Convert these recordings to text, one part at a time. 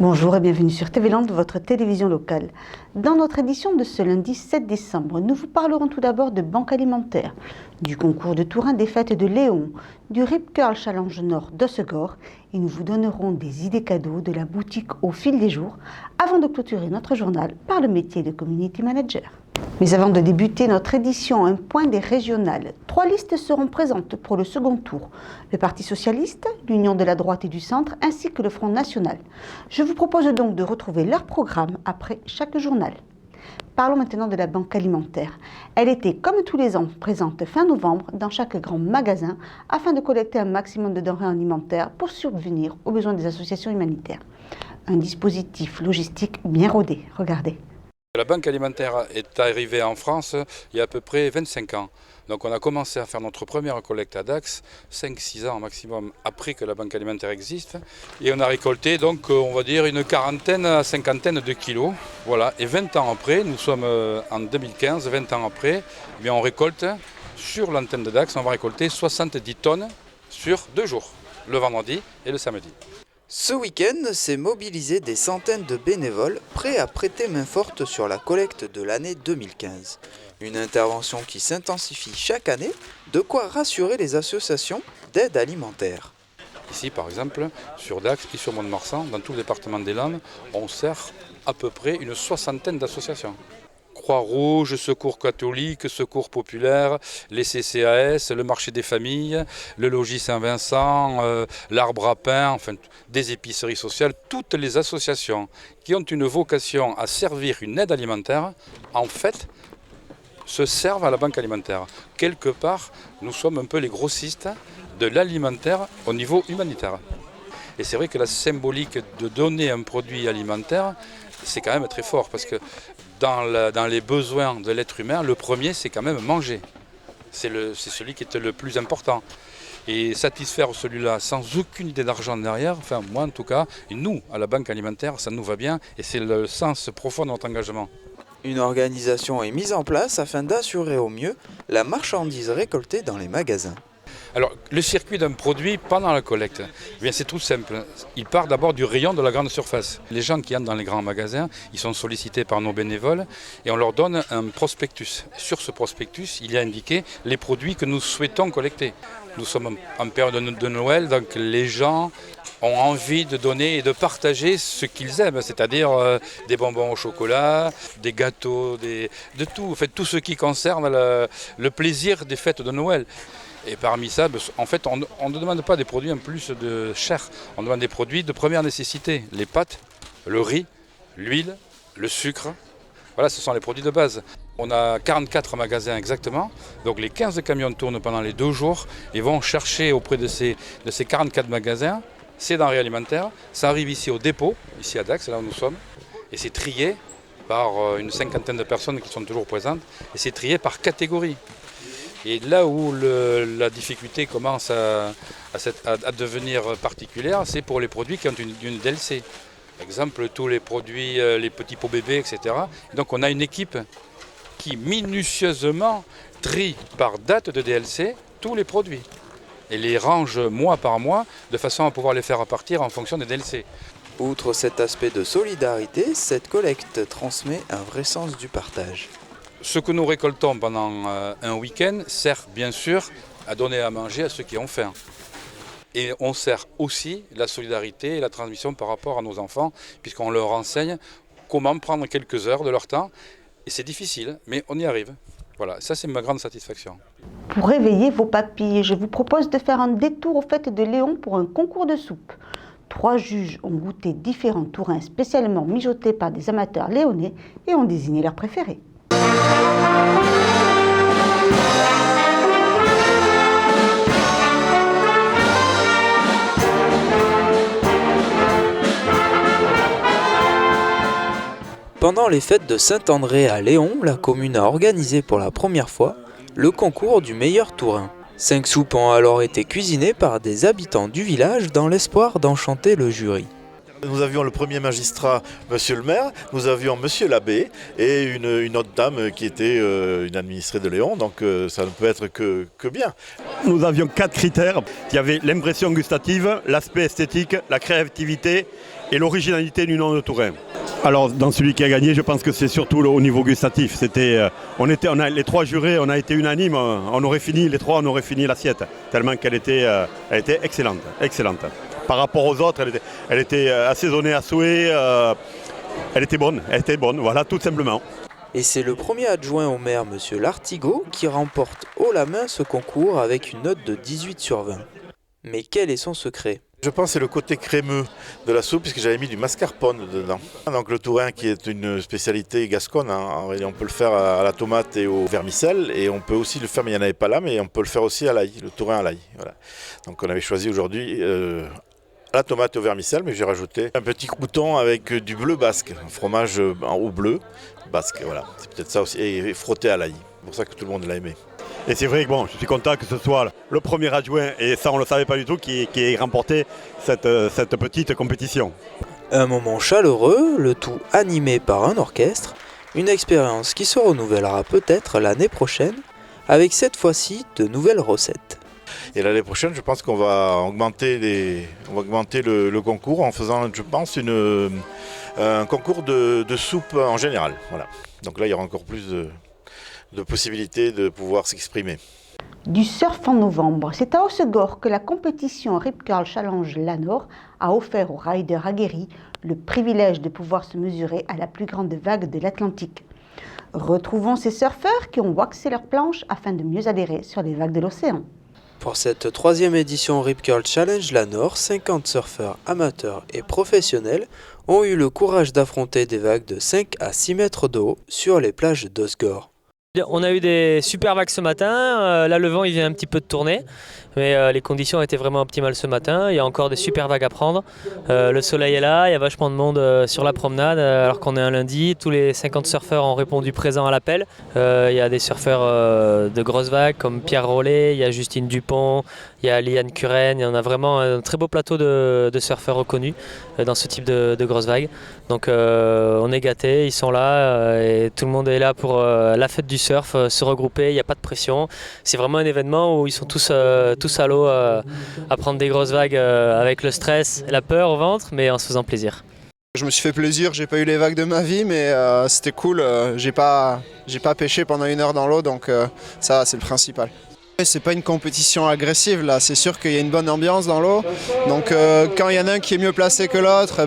Bonjour et bienvenue sur TV Land, votre télévision locale. Dans notre édition de ce lundi 7 décembre, nous vous parlerons tout d'abord de banque alimentaire, du concours de Tourin des fêtes de Léon, du Rip Curl Challenge Nord d'Ossegor et nous vous donnerons des idées cadeaux de la boutique au fil des jours avant de clôturer notre journal par le métier de Community Manager. Mais avant de débuter notre édition, un point des régionales. 3 listes seront présentes pour le second tour. Le Parti Socialiste, l'Union de la Droite et du Centre, ainsi que le Front National. Je vous propose donc de retrouver leur programme après chaque journal. Parlons maintenant de la banque alimentaire. Elle était, comme tous les ans, présente fin novembre dans chaque grand magasin afin de collecter un maximum de denrées alimentaires pour subvenir aux besoins des associations humanitaires. Un dispositif logistique bien rodé. Regardez. La banque alimentaire est arrivée en France il y a à peu près 25 ans. Donc on a commencé à faire notre première collecte à Dax, 5-6 ans maximum après que la banque alimentaire existe. Et on a récolté donc on va dire une quarantaine à cinquantaine de kilos. Voilà. Et 20 ans après, nous sommes en 2015, 20 ans après, eh bien on récolte sur l'antenne de Dax, on va récolter 70 tonnes sur 2 jours, le vendredi et le samedi. Ce week-end, s'est mobilisé des centaines de bénévoles prêts à prêter main forte sur la collecte de l'année 2015. Une intervention qui s'intensifie chaque année, de quoi rassurer les associations d'aide alimentaire. Ici par exemple, sur Dax et sur Mont-de-Marsan, dans tout le département des Landes, on sert à peu près une soixantaine d'associations. Croix-Rouge, Secours catholique, Secours populaire, les CCAS, le marché des familles, le logis Saint-Vincent, l'arbre à pain, enfin des épiceries sociales, toutes les associations qui ont une vocation à servir une aide alimentaire, en fait, se servent à la banque alimentaire. Quelque part, nous sommes un peu les grossistes de l'alimentaire au niveau humanitaire. Et c'est vrai que la symbolique de donner un produit alimentaire, c'est quand même très fort parce que dans les besoins de l'être humain, le premier, c'est quand même manger. C'est celui qui est le plus important. Et satisfaire celui-là sans aucune idée d'argent derrière, enfin moi en tout cas, et nous, à la banque alimentaire, ça nous va bien et c'est le sens profond de notre engagement. Une organisation est mise en place afin d'assurer au mieux la marchandise récoltée dans les magasins. Alors, le circuit d'un produit pendant la collecte, eh bien, c'est tout simple. Il part d'abord du rayon de la grande surface. Les gens qui entrent dans les grands magasins, ils sont sollicités par nos bénévoles et on leur donne un prospectus. Sur ce prospectus, il y a indiqué les produits que nous souhaitons collecter. Nous sommes en période de Noël, donc les gens ont envie de donner et de partager ce qu'ils aiment, c'est-à-dire des bonbons au chocolat, des gâteaux, de tout, en fait, tout ce qui concerne le plaisir des fêtes de Noël. Et parmi ça, en fait, on ne demande pas des produits en plus de chair, on demande des produits de première nécessité. Les pâtes, le riz, l'huile, le sucre, voilà, ce sont les produits de base. On a 44 magasins exactement, donc les 15 camions tournent pendant les 2 jours et vont chercher auprès de ces 44 magasins ces denrées alimentaires. Ça arrive ici au dépôt, ici à Dax, là où nous sommes, et c'est trié par une cinquantaine de personnes qui sont toujours présentes, et c'est trié par catégorie. Et là où la difficulté commence à devenir particulière, c'est pour les produits qui ont une DLC. Par exemple, tous les produits, les petits pots bébés, etc. Et donc on a une équipe qui minutieusement trie par date de DLC tous les produits et les range mois par mois de façon à pouvoir les faire partir en fonction des DLC. Outre cet aspect de solidarité, cette collecte transmet un vrai sens du partage. Ce que nous récoltons pendant un week-end sert bien sûr à donner à manger à ceux qui ont faim. Et on sert aussi la solidarité et la transmission par rapport à nos enfants, puisqu'on leur enseigne comment prendre quelques heures de leur temps. Et c'est difficile, mais on y arrive. Voilà, ça c'est ma grande satisfaction. Pour réveiller vos papilles, je vous propose de faire un détour aux fêtes de Léon pour un concours de soupe. 3 juges ont goûté différents tourins spécialement mijotés par des amateurs léonais et ont désigné leurs préférés. Pendant les fêtes de Saint-André à Léon, la commune a organisé pour la première fois le concours du meilleur tourin. 5 soupes ont alors été cuisinées par des habitants du village dans l'espoir d'enchanter le jury. Nous avions le premier magistrat, monsieur le maire, nous avions monsieur l'abbé et une autre dame qui était une administrée de Léon, donc ça ne peut être que bien. Nous avions 4 critères. Il y avait l'impression gustative, l'aspect esthétique, la créativité et l'originalité du nom de Touraine. Alors dans celui qui a gagné, je pense que c'est surtout au niveau gustatif. Les 3 jurés, on a été unanimes, on aurait fini l'assiette, tellement qu'elle était excellente. Par rapport aux autres, elle était assaisonnée à souhait, elle était bonne, voilà, tout simplement. Et c'est le premier adjoint au maire, monsieur Lartigot, qui remporte haut la main ce concours avec une note de 18 sur 20. Mais quel est son secret ? Je pense que c'est le côté crémeux de la soupe, puisque j'avais mis du mascarpone dedans. Donc le tourin qui est une spécialité gasconne, hein, on peut le faire à la tomate et au vermicelle, et on peut aussi le faire, mais il n'y en avait pas là, mais on peut le faire aussi à l'ail, le tourin à l'ail. Voilà. Donc on avait choisi aujourd'hui la tomate et au vermicelle, mais j'ai rajouté un petit crouton avec du bleu basque, un fromage au bleu basque, voilà. C'est peut-être ça aussi, et frotté à l'ail. C'est pour ça que tout le monde l'a aimé. Et c'est vrai que je suis content que ce soit le premier adjoint, et ça on ne le savait pas du tout, qui ait remporté cette petite compétition. Un moment chaleureux, le tout animé par un orchestre, une expérience qui se renouvellera peut-être l'année prochaine, avec cette fois-ci de nouvelles recettes. Et l'année prochaine, je pense qu'on va augmenter le concours en faisant, je pense, un concours de soupe en général. Voilà. Donc là, il y aura encore plus de possibilités de pouvoir s'exprimer. Du surf en novembre, c'est à Hossegor que la compétition Rip Curl Challenge Lanor a offert aux riders aguerris le privilège de pouvoir se mesurer à la plus grande vague de l'Atlantique. Retrouvons ces surfeurs qui ont waxé leurs planches afin de mieux adhérer sur les vagues de l'océan. Pour cette 3e édition Rip Curl Challenge Lanor, 50 surfeurs amateurs et professionnels ont eu le courage d'affronter des vagues de 5 à 6 mètres de haut sur les plages d'Hossegor. On a eu des super vagues ce matin, là le vent il vient un petit peu de tourner, mais les conditions étaient vraiment optimales ce matin, il y a encore des super vagues à prendre, le soleil est là, il y a vachement de monde sur la promenade alors qu'on est un lundi, tous les 50 surfeurs ont répondu présent à l'appel, il y a des surfeurs de grosses vagues comme Pierre Rollet, il y a Justine Dupont, il y a Liane Curen, on a vraiment un très beau plateau de surfeurs reconnus dans ce type de grosses vagues, donc on est gâtés, ils sont là et tout le monde est là pour la fête du surf, se regrouper, il n'y a pas de pression. C'est vraiment un événement où ils sont tous à l'eau à prendre des grosses vagues avec le stress, la peur au ventre, mais en se faisant plaisir. Je me suis fait plaisir, j'ai pas eu les vagues de ma vie, mais c'était cool. J'ai pas pêché pendant 1 heure dans l'eau, donc ça c'est le principal. C'est pas une compétition agressive là, c'est sûr qu'il y a une bonne ambiance dans l'eau. Donc quand il y en a un qui est mieux placé que l'autre,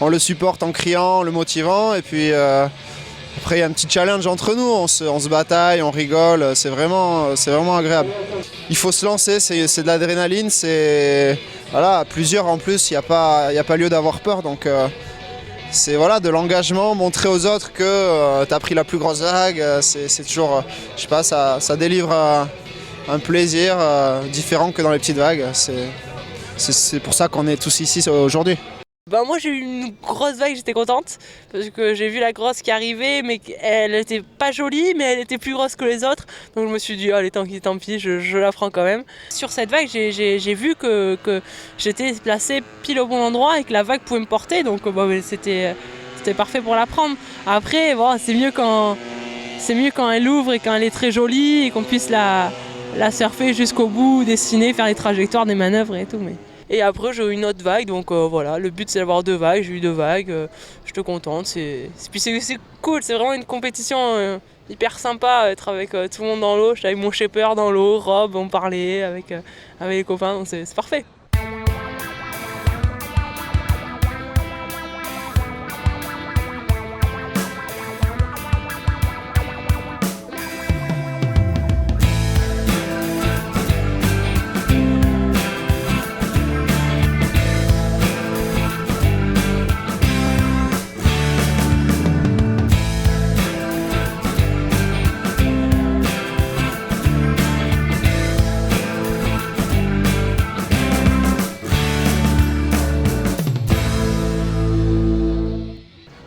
on le supporte en criant, en le motivant, et puis après il y a un petit challenge entre nous, on se bataille, on rigole, c'est vraiment agréable. Il faut se lancer, c'est de l'adrénaline, c'est voilà, plusieurs en plus, il n'y a pas lieu d'avoir peur, donc c'est voilà, de l'engagement, montrer aux autres que tu as pris la plus grosse vague, c'est toujours, je sais pas, ça délivre un plaisir différent que dans les petites vagues, c'est pour ça qu'on est tous ici aujourd'hui. Moi j'ai eu une grosse vague, j'étais contente parce que j'ai vu la grosse qui arrivait, mais elle était pas jolie, mais elle était plus grosse que les autres, donc je me suis dit allez tant pis, je la prends quand même. Sur cette vague j'ai vu que j'étais placée pile au bon endroit et que la vague pouvait me porter, donc c'était parfait pour la prendre. Après c'est mieux quand elle ouvre et quand elle est très jolie et qu'on puisse la surfer jusqu'au bout, dessiner, faire les trajectoires, des manœuvres et tout. Et après j'ai eu une autre vague, donc voilà, le but c'est d'avoir 2 vagues, j'ai eu 2 vagues, je suis contente, puis c'est cool, c'est vraiment une compétition hyper sympa, être avec tout le monde dans l'eau, j'étais avec mon shaper dans l'eau, Rob, on parlait avec les copains, donc c'est parfait.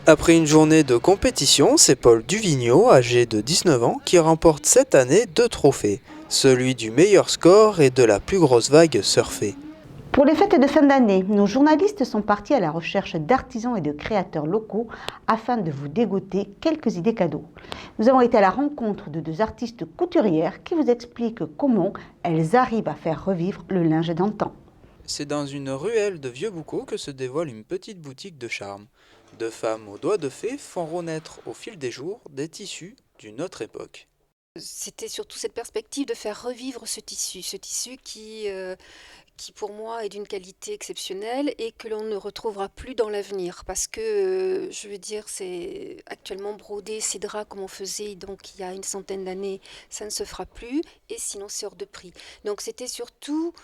Après une journée de compétition, c'est Paul Duvigneau, âgé de 19 ans, qui remporte cette année 2 trophées, celui du meilleur score et de la plus grosse vague surfée. Pour les fêtes de fin d'année, nos journalistes sont partis à la recherche d'artisans et de créateurs locaux afin de vous dégoter quelques idées cadeaux. Nous avons été à la rencontre de deux artistes couturières qui vous expliquent comment elles arrivent à faire revivre le linge d'antan. C'est dans une ruelle de Vieux-Boucau que se dévoile une petite boutique de charme. Deux femmes aux doigts de fée font renaître au fil des jours des tissus d'une autre époque. C'était surtout cette perspective de faire revivre ce tissu qui pour moi est d'une qualité exceptionnelle et que l'on ne retrouvera plus dans l'avenir parce que, je veux dire, c'est actuellement broder ces draps comme on faisait donc il y a une centaine d'années, ça ne se fera plus et sinon c'est hors de prix. Donc c'était surtout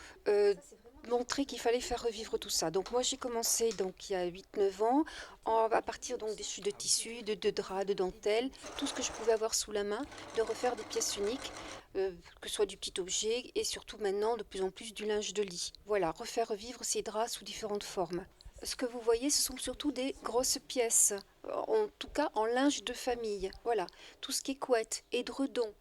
montrer qu'il fallait faire revivre tout ça. Donc moi j'ai commencé donc il y a 8-9 ans à partir donc des chutes de tissu, de draps, de dentelle, tout ce que je pouvais avoir sous la main, de refaire des pièces uniques, que ce soit du petit objet et surtout maintenant de plus en plus du linge de lit. Voilà, refaire revivre ces draps sous différentes formes. Ce que vous voyez, ce sont surtout des grosses pièces, en tout cas en linge de famille. Voilà, tout ce qui est couette, édredon,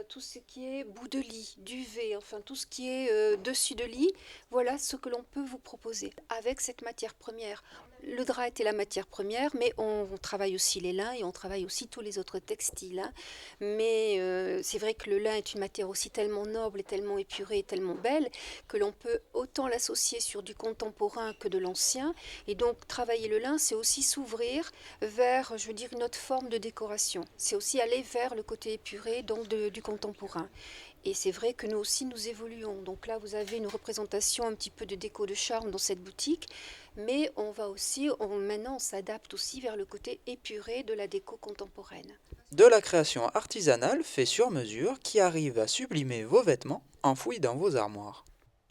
tout ce qui est bout de lit, duvet, enfin tout ce qui est dessus de lit, voilà ce que l'on peut vous proposer avec cette matière première. Le drap était la matière première, mais on travaille aussi les lins et on travaille aussi tous les autres textiles. Hein. Mais c'est vrai que le lin est une matière aussi tellement noble et tellement épurée et tellement belle que l'on peut autant l'associer sur du contemporain que de l'ancien. Et donc travailler le lin, c'est aussi s'ouvrir vers, je veux dire, une autre forme de décoration. C'est aussi aller vers le côté épuré donc du contemporain. Et c'est vrai que nous aussi, nous évoluons. Donc là, vous avez une représentation un petit peu de déco de charme dans cette boutique, mais on va aussi, maintenant, on s'adapte aussi vers le côté épuré de la déco contemporaine. De la création artisanale fait sur mesure qui arrive à sublimer vos vêtements enfouis dans vos armoires.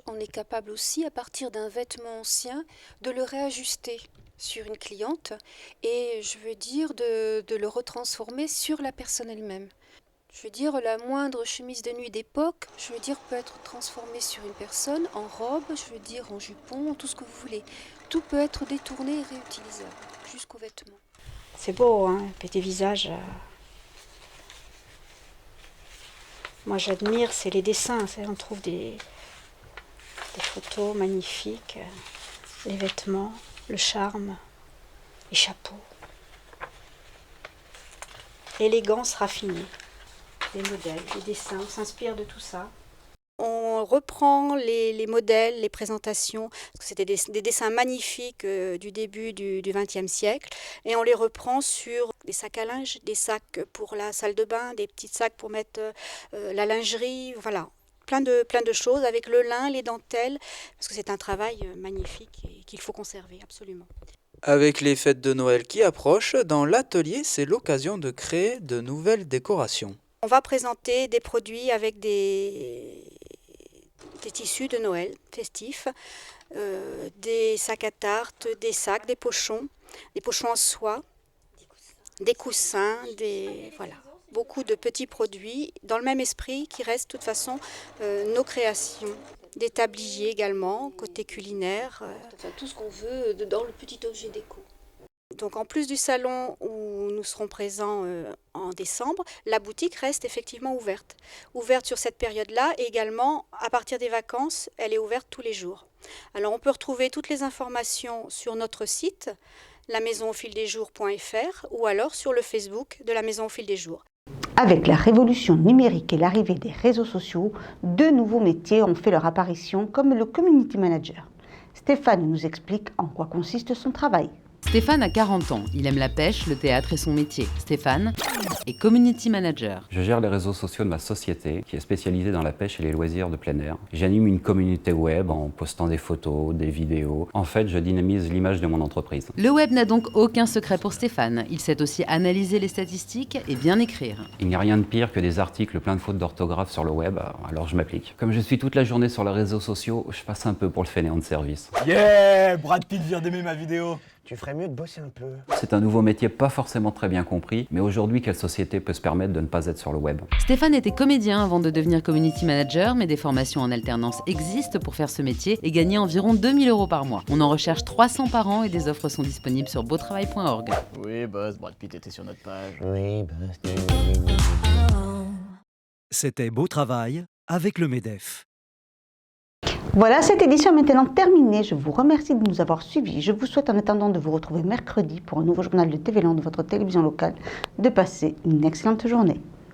On est capable aussi, à partir d'un vêtement ancien, de le réajuster sur une cliente et, je veux dire, de le retransformer sur la personne elle-même. Je veux dire, la moindre chemise de nuit d'époque, je veux dire, peut être transformée sur une personne en robe, je veux dire, en jupon, tout ce que vous voulez. Tout peut être détourné et réutilisable, jusqu'aux vêtements. C'est beau, hein, petit visage. Moi, j'admire, c'est les dessins. On trouve des photos magnifiques, les vêtements, le charme, les chapeaux. L'élégance raffinée. Les modèles, les dessins, on s'inspire de tout ça. On reprend les modèles, les présentations, parce que c'était des dessins magnifiques du début du XXe siècle, et on les reprend sur des sacs à linge, des sacs pour la salle de bain, des petits sacs pour mettre la lingerie, voilà. Plein de choses avec le lin, les dentelles, parce que c'est un travail magnifique et qu'il faut conserver absolument. Avec les fêtes de Noël qui approchent, dans l'atelier, c'est l'occasion de créer de nouvelles décorations. On va présenter des produits avec des tissus de Noël festifs, des sacs à tarte, des sacs, des pochons en soie, des coussins, voilà. Beaucoup de petits produits dans le même esprit qui restent de toute façon nos créations. Des tabliers également, côté culinaire. Enfin, tout ce qu'on veut dans le petit objet déco. Donc en plus du salon où nous serons présents en décembre, la boutique reste effectivement ouverte. Ouverte sur cette période-là et également à partir des vacances, elle est ouverte tous les jours. Alors on peut retrouver toutes les informations sur notre site, lamaisonaufildesjours.fr ou alors sur le Facebook de la Maison au fil des jours. Avec la révolution numérique et l'arrivée des réseaux sociaux, deux nouveaux métiers ont fait leur apparition comme le community manager. Stéphane nous explique en quoi consiste son travail. Stéphane a 40 ans, il aime la pêche, le théâtre et son métier. Stéphane est community manager. Je gère les réseaux sociaux de ma société qui est spécialisée dans la pêche et les loisirs de plein air. J'anime une communauté web en postant des photos, des vidéos. En fait, je dynamise l'image de mon entreprise. Le web n'a donc aucun secret pour Stéphane. Il sait aussi analyser les statistiques et bien écrire. Il n'y a rien de pire que des articles pleins de fautes d'orthographe sur le web, alors je m'applique. Comme je suis toute la journée sur les réseaux sociaux, je passe un peu pour le fainéant de service. Yeah, Brad Pitt vient d'aimer ma vidéo. Tu ferais mieux de bosser un peu. C'est un nouveau métier pas forcément très bien compris, mais aujourd'hui, quelle société peut se permettre de ne pas être sur le web? Stéphane était comédien avant de devenir community manager, mais des formations en alternance existent pour faire ce métier et gagner environ 2000 € par mois. On en recherche 300 par an et des offres sont disponibles sur beautravail.org. Oui, boss, Brad Pitt était sur notre page. Oui, boss. C'était Beau Travail avec le MEDEF. Voilà, cette édition est maintenant terminée. Je vous remercie de nous avoir suivis. Je vous souhaite en attendant de vous retrouver mercredi pour un nouveau journal de TV Land de votre télévision locale, de passer une excellente journée.